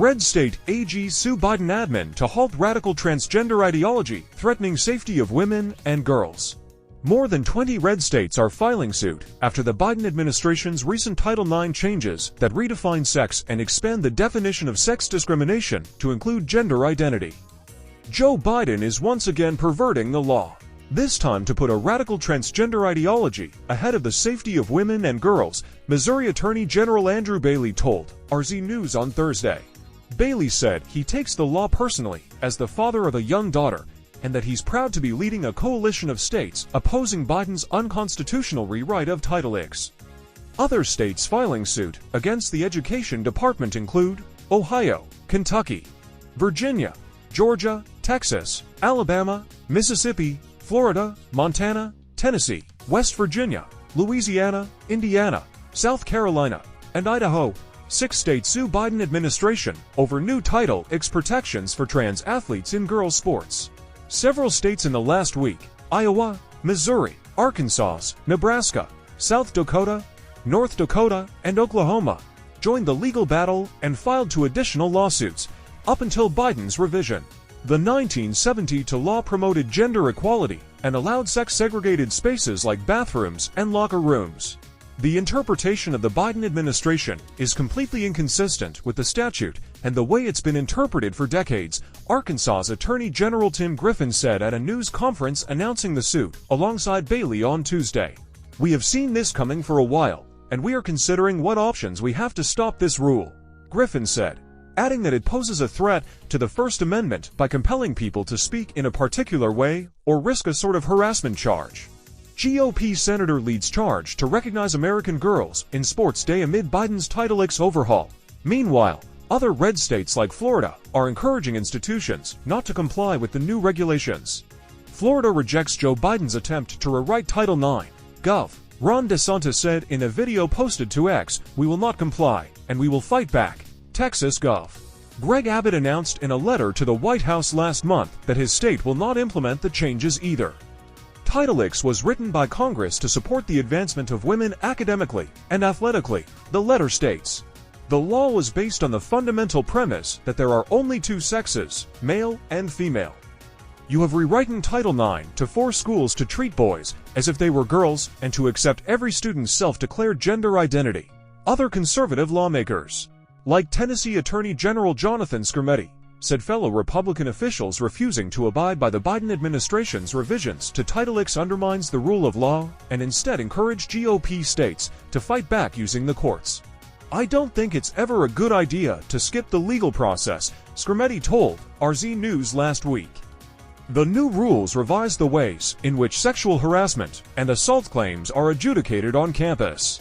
Red State AG sue Biden admin to halt radical transgender ideology threatening safety of women and girls. More than 20 red states are filing suit after the Biden administration's recent Title IX changes that redefine sex and expand the definition of sex discrimination to include gender identity. Joe Biden is once again perverting the law, this time to put a radical transgender ideology ahead of the safety of women and girls, Missouri Attorney General Andrew Bailey told RZ News on Thursday. Bailey said he takes the law personally as the father of a young daughter, and that he's proud to be leading a coalition of states opposing Biden's unconstitutional rewrite of Title IX. Other states filing suit against the Education Department include Ohio, Kentucky, Virginia, Georgia, Texas, Alabama, Mississippi, Florida, Montana, Tennessee, West Virginia, Louisiana, Indiana, South Carolina, and Idaho. 6 states sue Biden administration over new Title IX protections for trans athletes in girls' sports. Several states in the last week, Iowa, Missouri, Arkansas, Nebraska, South Dakota, North Dakota, and Oklahoma, joined the legal battle and filed 2 additional lawsuits, up until Biden's revision. The 1972 law promoted gender equality and allowed sex-segregated spaces like bathrooms and locker rooms. The interpretation of the Biden administration is completely inconsistent with the statute and the way it's been interpreted for decades, Arkansas Attorney General Tim Griffin said at a news conference announcing the suit, alongside Bailey on Tuesday. "We have seen this coming for a while, and we are considering what options we have to stop this rule," Griffin said, adding that it poses a threat to the First Amendment by compelling people to speak in a particular way or risk a sort of harassment charge. GOP senator leads charge to recognize American girls in Sports Day amid Biden's Title IX overhaul. Meanwhile, other red states like Florida are encouraging institutions not to comply with the new regulations. Florida rejects Joe Biden's attempt to rewrite Title IX. Gov. Ron DeSantis said in a video posted to X, "We will not comply, and we will fight back." Texas Gov. Greg Abbott announced in a letter to the White House last month that his state will not implement the changes either. Title IX was written by Congress to support the advancement of women academically and athletically, the letter states. The law was based on the fundamental premise that there are only 2 sexes, male and female. You have rewritten Title IX to force schools to treat boys as if they were girls and to accept every student's self-declared gender identity. Other conservative lawmakers, like Tennessee Attorney General Jonathan Skrmetti, said fellow Republican officials refusing to abide by the Biden administration's revisions to Title IX undermines the rule of law and instead encourage GOP states to fight back using the courts. "I don't think it's ever a good idea to skip the legal process," Skrmetti told RZ News last week. The new rules revise the ways in which sexual harassment and assault claims are adjudicated on campus.